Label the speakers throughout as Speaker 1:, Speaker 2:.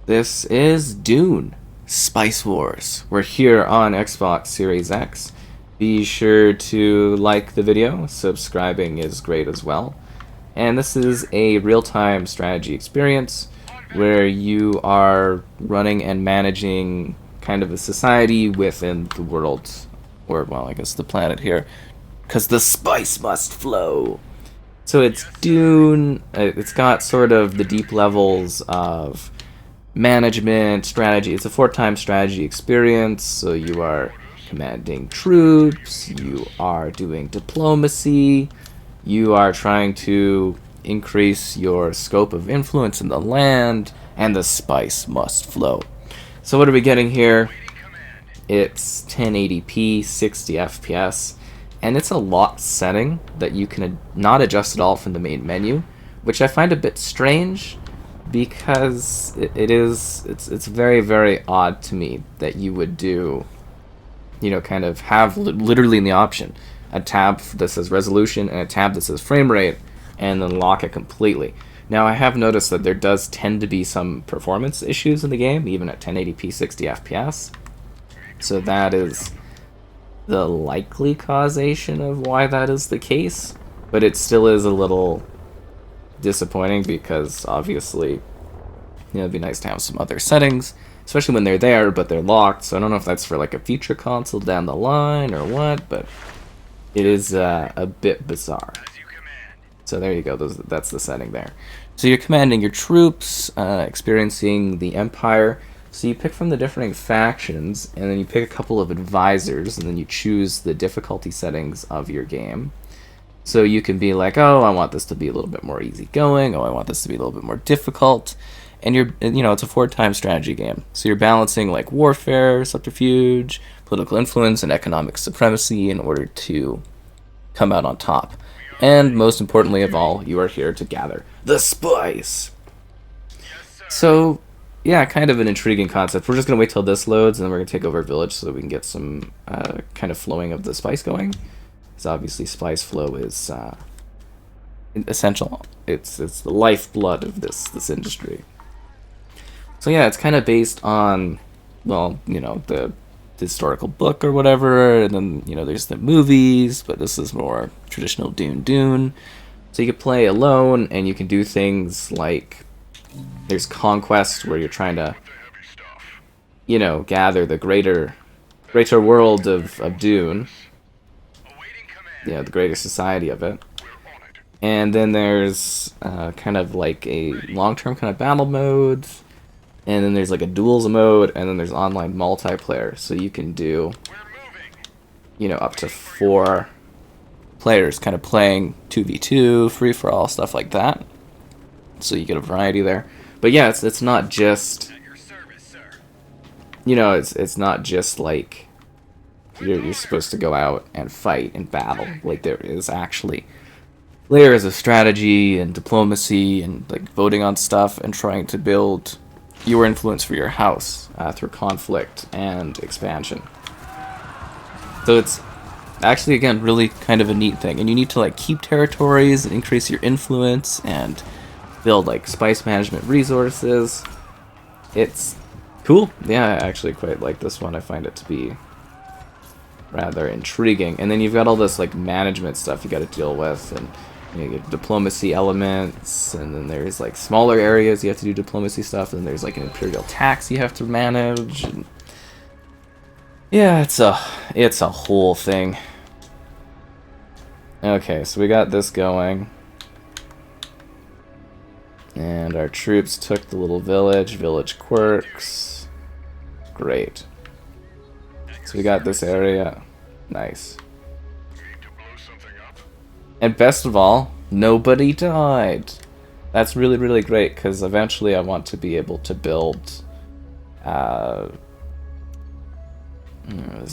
Speaker 1: This is Dune, Spice Wars. We're here on Xbox Series X. Be sure to like the video, subscribing is great as well. And this is a real-time strategy experience where you are running and managing kind of a society within the world, or, well, I guess the planet here, because the spice must flow. So it's Dune. It's got sort of the deep levels of management, strategy. It's a 4-time strategy experience, so you are commanding troops, you are doing diplomacy, you are trying to increase your scope of influence in the land, and the spice must flow. So what are we getting here? It's 1080p, 60 FPS, and it's a locked setting that you can not adjust at all from the main menu, which I find a bit strange because it's very, very odd to me that you would do, kind of have literally in the option a tab that says resolution and a tab that says frame rate, and then lock it completely. Now, I have noticed that there does tend to be some performance issues in the game, even at 1080p 60 FPS. So that is the likely causation of why that is the case, but it still is a little disappointing because obviously, it'd be nice to have some other settings, especially when they're there, but they're locked. So I don't know if that's for like a future console down the line or what, but it is a bit bizarre. So there you go. That's the setting there. So you're commanding your troops, experiencing the Empire. So you pick from the differing factions, and then you pick a couple of advisors, and then you choose the difficulty settings of your game. So you can be like, oh, I want this to be a little bit more easygoing. Oh, I want this to be a little bit more difficult. And it's a 4-time strategy game. So you're balancing like warfare, subterfuge, political influence, and economic supremacy in order to come out on top. And most importantly of all, you are here to gather the spice. So, yeah, kind of an intriguing concept. We're just going to wait till this loads, and then we're going to take over a village so that we can get some kind of flowing of the spice going. Because obviously spice flow is essential. It's the lifeblood of this industry. So yeah, it's kind of based on, well, the historical book or whatever, and then, there's the movies, but this is more traditional Dune. So you can play alone, and you can do things like, there's conquest, where you're trying to, gather the greater world of Dune, the greater society of it. And then there's kind of like a long-term kind of battle mode, and then there's like a duels mode, and then there's online multiplayer, so you can do, up to 4 players kind of playing 2v2, free-for-all, stuff like that. So you get a variety there. But yeah, it's not just, it's not just like you're supposed to go out and fight and battle. Like, there is actually layers of strategy and diplomacy and like voting on stuff and trying to build your influence for your house through conflict and expansion. So it's actually, again, really kind of a neat thing. And you need to like keep territories and increase your influence and build like spice management resources. It's cool. Yeah, I actually quite like this one. I find it to be rather intriguing. And then you've got all this like management stuff you got to deal with, and you get diplomacy elements, and then there's like smaller areas you have to do diplomacy stuff, and there's like an imperial tax you have to manage. And yeah, it's a whole thing. Okay, so we got this going, and our troops took the little village quirks. Great. So we got this area. Nice. And best of all, nobody died. That's really, really great, because eventually I want to be able to build... there's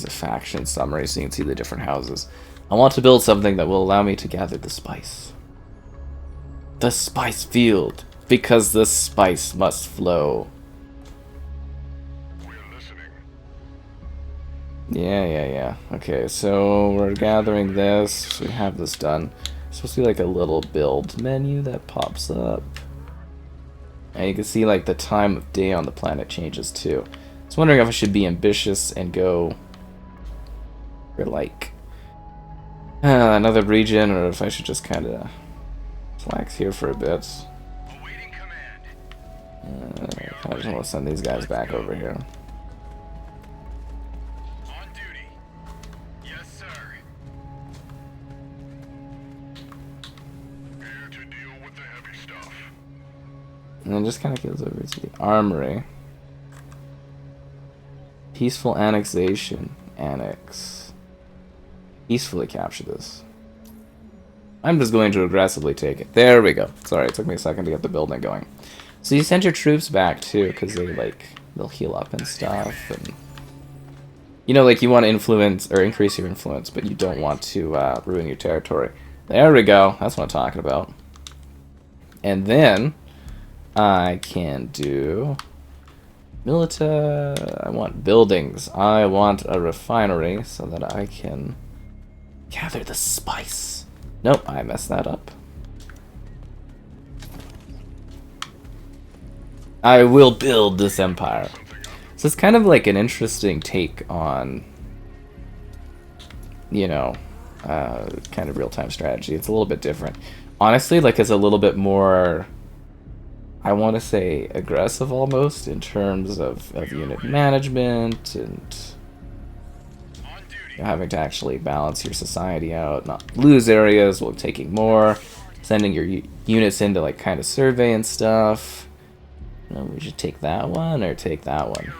Speaker 1: a faction summary so you can see the different houses. I want to build something that will allow me to gather the spice. The spice field, because the spice must flow. Yeah. Okay, so we're gathering this. We have this done. It's supposed to be like a little build menu that pops up. And you can see like the time of day on the planet changes too. I was wondering if I should be ambitious and go for like another region, or if I should just kind of relax here for a bit. I just want to send these guys back over here.
Speaker 2: On duty. Yes, sir. Here to deal with the heavy stuff.
Speaker 1: And then just kind of goes over to the armory. Peaceful annexation. Annex. Peacefully capture this. I'm just going to aggressively take it. There we go. Sorry, it took me a second to get the building going. So you send your troops back too, because they'll heal up and stuff, and you know, like you want to influence or increase your influence, but you don't want to ruin your territory. There we go. That's what I'm talking about. And then I can do milita. I want buildings. I want a refinery so that I can gather the spice. Nope, I messed that up. I will build this empire. So it's kind of like an interesting take on, you know, kind of real-time strategy. It's a little bit different. Honestly, like, it's a little bit more, I want to say, aggressive almost in terms of unit management and having to actually balance your society out, not lose areas while taking more, sending your units in to, like, kind of survey and stuff. No, we should take that one or take that one.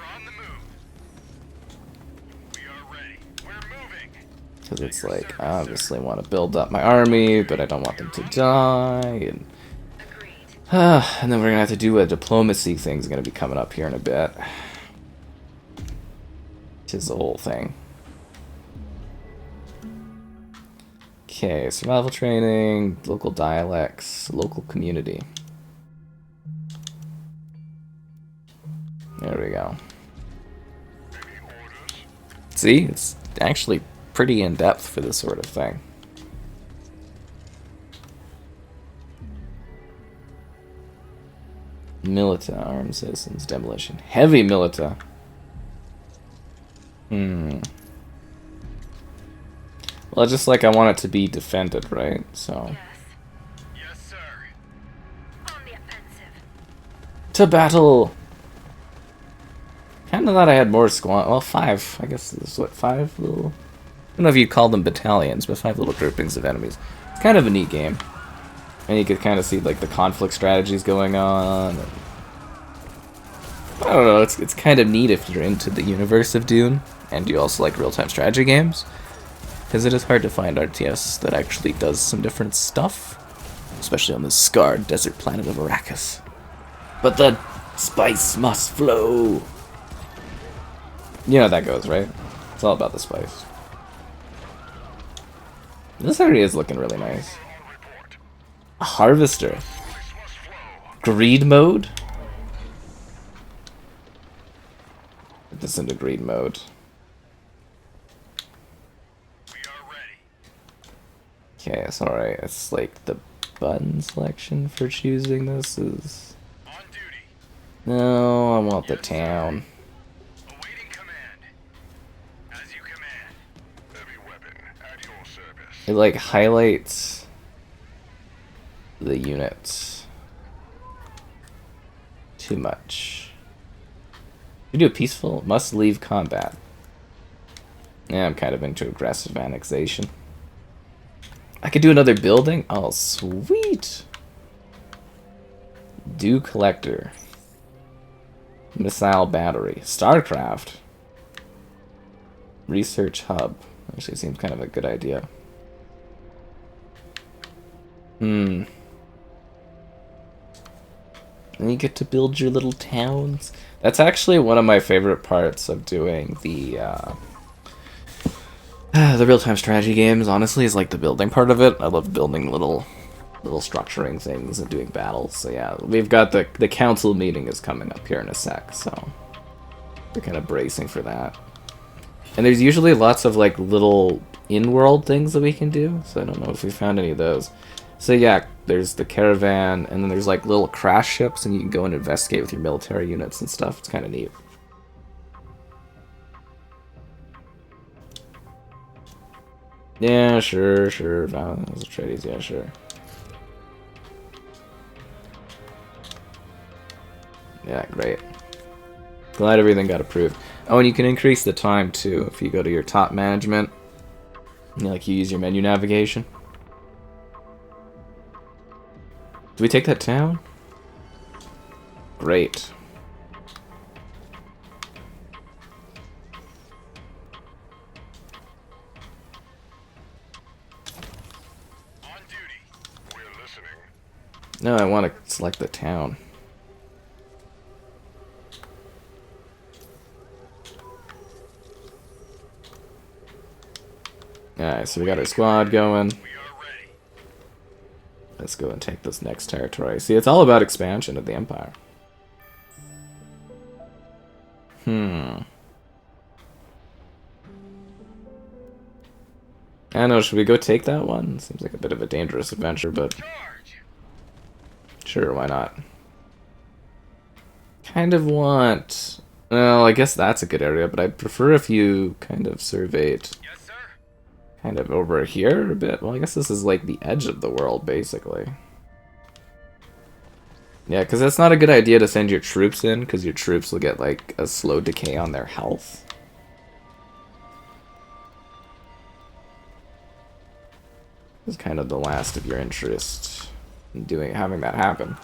Speaker 1: Because it's like, I obviously want to build up my army, but I don't want them to die. And then we're going to have to do a diplomacy thing. Is going to be coming up here in a bit. Which is the whole thing. Okay, survival training, local dialects, local community. There we go. See, it's actually pretty in-depth for this sort of thing. Milita, armed citizens, demolition. Heavy milita. Well, just like I want it to be defended, right? So.
Speaker 2: Yes, sir. On the offensive.
Speaker 1: To battle! Kinda thought I had more squad. Well, 5. I guess this is what, 5 little. I don't know if you'd call them battalions, but 5 little groupings of enemies. It's kind of a neat game. And you could kind of see like the conflict strategies going on. And I don't know, it's kind of neat if you're into the universe of Dune and you also like real-time strategy games. Because it is hard to find RTS that actually does some different stuff. Especially on this scarred desert planet of Arrakis. But the spice must flow! You know how that goes, right? It's all about the spice. This area is looking really nice. A harvester. Greed mode? Put this into greed mode. Okay, it's alright. It's like the button selection for choosing this is... No, I want the town. It like highlights the units too much. You do a peaceful, must leave combat. Yeah, I'm kind of into aggressive annexation. I could do another building? Oh, sweet! Do collector. Missile battery. StarCraft. Research hub. Actually seems kind of a good idea. And you get to build your little towns. That's actually one of my favorite parts of doing the real-time strategy games, honestly, is like the building part of it. I love building little structuring things and doing battles. So yeah, we've got the council meeting is coming up here in a sec, so we're kind of bracing for that. And there's usually lots of like little in-world things that we can do, so I don't know if we found any of those. So yeah, there's the caravan, and then there's like little crash ships, and you can go and investigate with your military units and stuff. It's kind of neat. Yeah, sure, sure. Violence, trades, yeah, sure. Yeah, great. Glad everything got approved. Oh, and you can increase the time too if you go to your top management. Like you use your menu navigation. Do we take that town? Great.
Speaker 2: On duty. We're listening.
Speaker 1: No, I want to select the town. Alright, so we got our squad going.
Speaker 2: We are ready.
Speaker 1: Let's go and take this next territory. See, it's all about expansion of the Empire. I don't know, should we go take that one? Seems like a bit of a dangerous adventure, but
Speaker 2: Charge.
Speaker 1: sure, why not? Kind of want... Well, I guess that's a good area, but I'd prefer if you kind of surveyed
Speaker 2: Yes, sir.
Speaker 1: kind of over here a bit. Well, I guess this is like the edge of the world, basically. Yeah, because it's not a good idea to send your troops in, because your troops will get like a slow decay on their health. It's kind of the last of your interest in having that happen.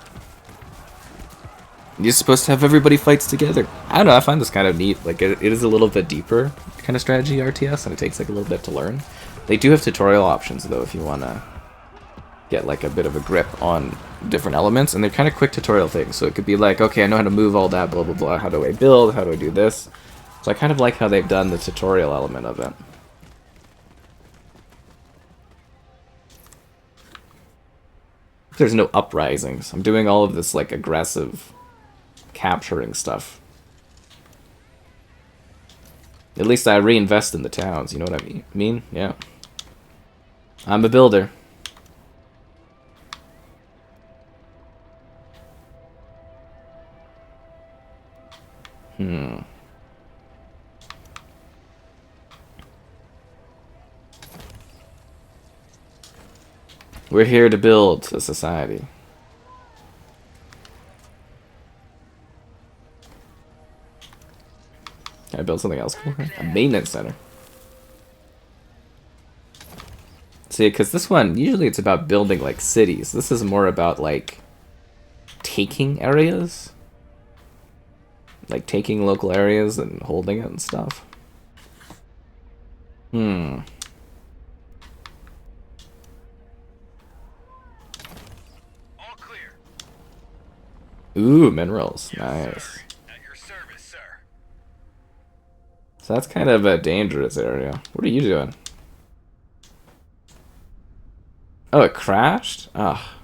Speaker 1: You're supposed to have everybody fights together. I don't know, I find this kind of neat. Like, it is a little bit deeper kind of strategy RTS, and it takes like a little bit to learn. They do have tutorial options, though, if you want to get like a bit of a grip on different elements, and they're kind of quick tutorial things. So it could be like, okay, I know how to move all that, blah, blah, blah. How do I build? How do I do this? So I kind of like how they've done the tutorial element of it. There's no uprisings. I'm doing all of this like aggressive capturing stuff. At least I reinvest in the towns, you know what I mean? Yeah. I'm a builder. We're here to build a society. Can I build something else cool? A maintenance center. See, because this one, usually it's about building, like, cities. This is more about, like, taking areas. Like, taking local areas and holding it and stuff.
Speaker 2: All clear.
Speaker 1: Ooh, minerals.
Speaker 2: Yes,
Speaker 1: Nice.
Speaker 2: sir. At your service, sir.
Speaker 1: So that's kind of a dangerous area. What are you doing? Oh, it crashed? Ah.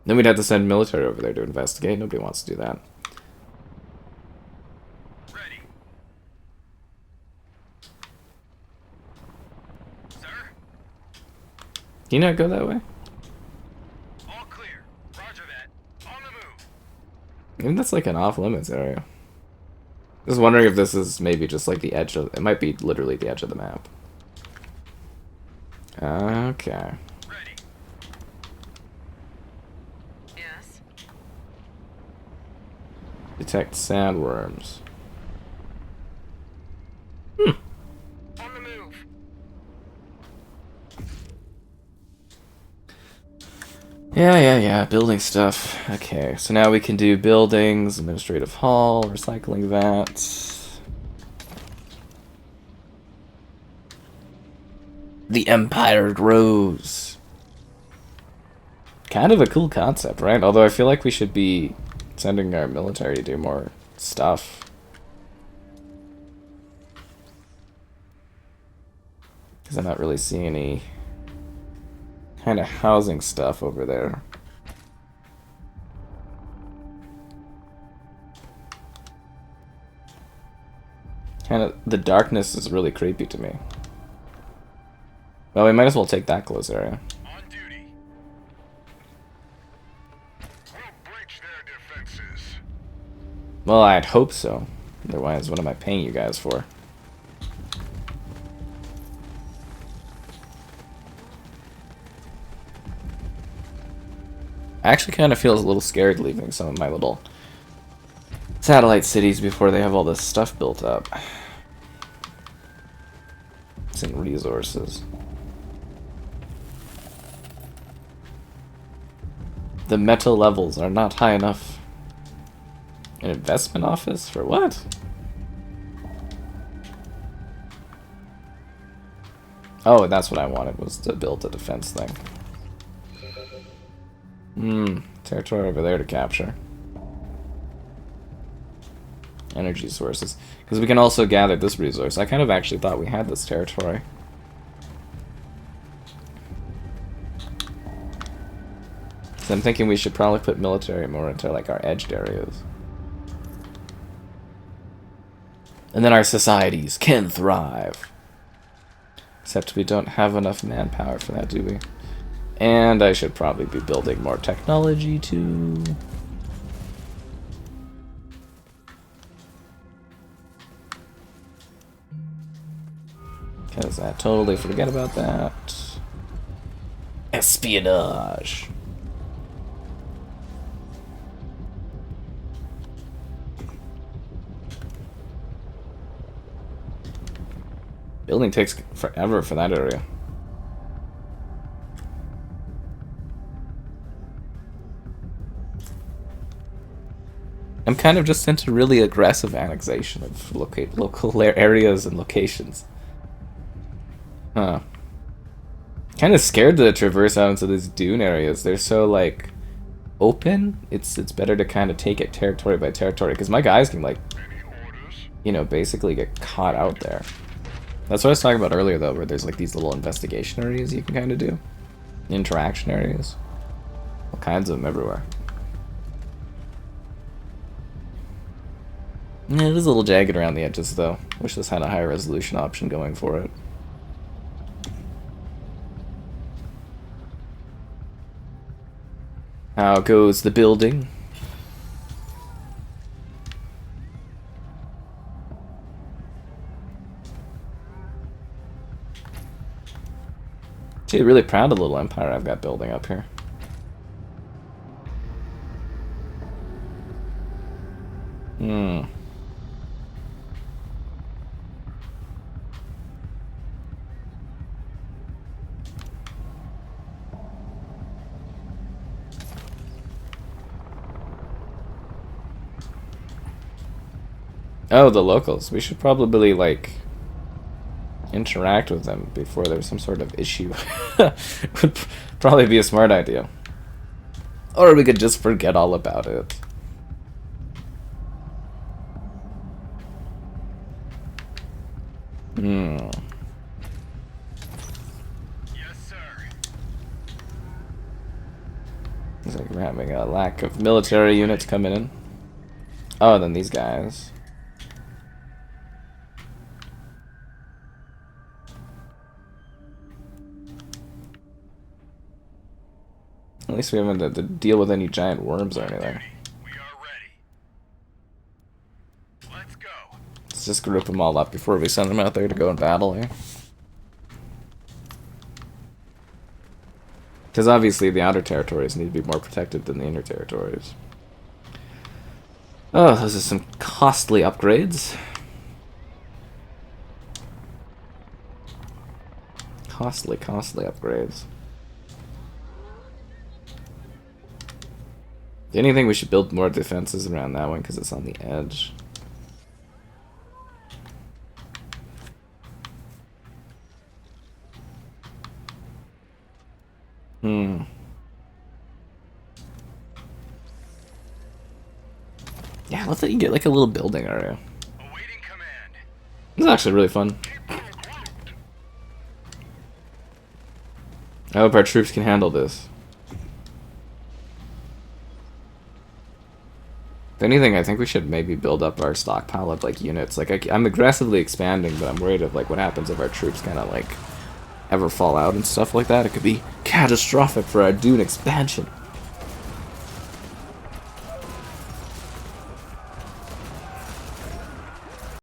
Speaker 1: Then we'd have to send military over there to investigate. Nobody wants to do that.
Speaker 2: Ready. Sir?
Speaker 1: Can you not go that way?
Speaker 2: All clear. Roger that. On the move.
Speaker 1: I think that's like an off-limits area. Just wondering if this is maybe just like the edge of... It might be literally the edge of the map. Okay.
Speaker 2: Ready. Yes.
Speaker 1: Detect sandworms.
Speaker 2: On the move.
Speaker 1: Yeah. Building stuff. Okay, so now we can do buildings, administrative hall, recycling vats. The Empire grows. Kind of a cool concept, right? Although I feel like we should be sending our military to do more stuff. Because I'm not really seeing any kind of housing stuff over there. Kind of, the darkness is really creepy to me. Well, we might as well take that close area.
Speaker 2: On duty.
Speaker 1: Well, I'd hope so. Otherwise, what am I paying you guys for? I actually kind of feel a little scared leaving some of my little satellite cities before they have all this stuff built up. It's in resources. The metal levels are not high enough. An investment office? For what? Oh, that's what I wanted, was to build a defense thing. Territory over there to capture. Energy sources. Because we can also gather this resource. I kind of actually thought we had this territory. So I'm thinking we should probably put military more into like our edged areas. And then our societies can thrive. Except we don't have enough manpower for that, do we? And I should probably be building more technology too. Because I totally forget about that. Espionage. Building takes forever for that area. I'm kind of just into really aggressive annexation of local areas and locations. Huh. Kind of scared to traverse out into these dune areas. They're so, like, open. It's better to kind of take it territory by territory, because my guys can, like, you know, basically get caught out there. That's what I was talking about earlier, though, where there's, like, these little investigation areas you can kind of do. Interaction areas. All kinds of them everywhere. Yeah, it is a little jagged around the edges, though. Wish this had a higher resolution option going for it. How goes the building? Actually, really proud of the little empire I've got building up here. Oh, the locals. We should probably, like, interact with them before there's some sort of issue. Would probably be a smart idea. Or we could just forget all about it.
Speaker 2: Yes, sir.
Speaker 1: It's like we're having a lack of military units coming in. Oh, and then these guys. At least we haven't had to deal with any giant worms or anything.
Speaker 2: We are ready. Let's go.
Speaker 1: Let's just group them all up before we send them out there to go in battle, eh? Because obviously the outer territories need to be more protected than the inner territories. Oh, those are some costly upgrades. Costly upgrades. If anything, we should build more defenses around that one because it's on the edge. Yeah, let's let you get like a little building area.
Speaker 2: Awaiting command.
Speaker 1: This is actually really fun. I hope our troops can handle this. If anything, I think we should maybe build up our stockpile of like units. Like I'm aggressively expanding, but I'm worried of like what happens if our troops kind of like ever fall out and stuff like that. It could be catastrophic for our Dune expansion.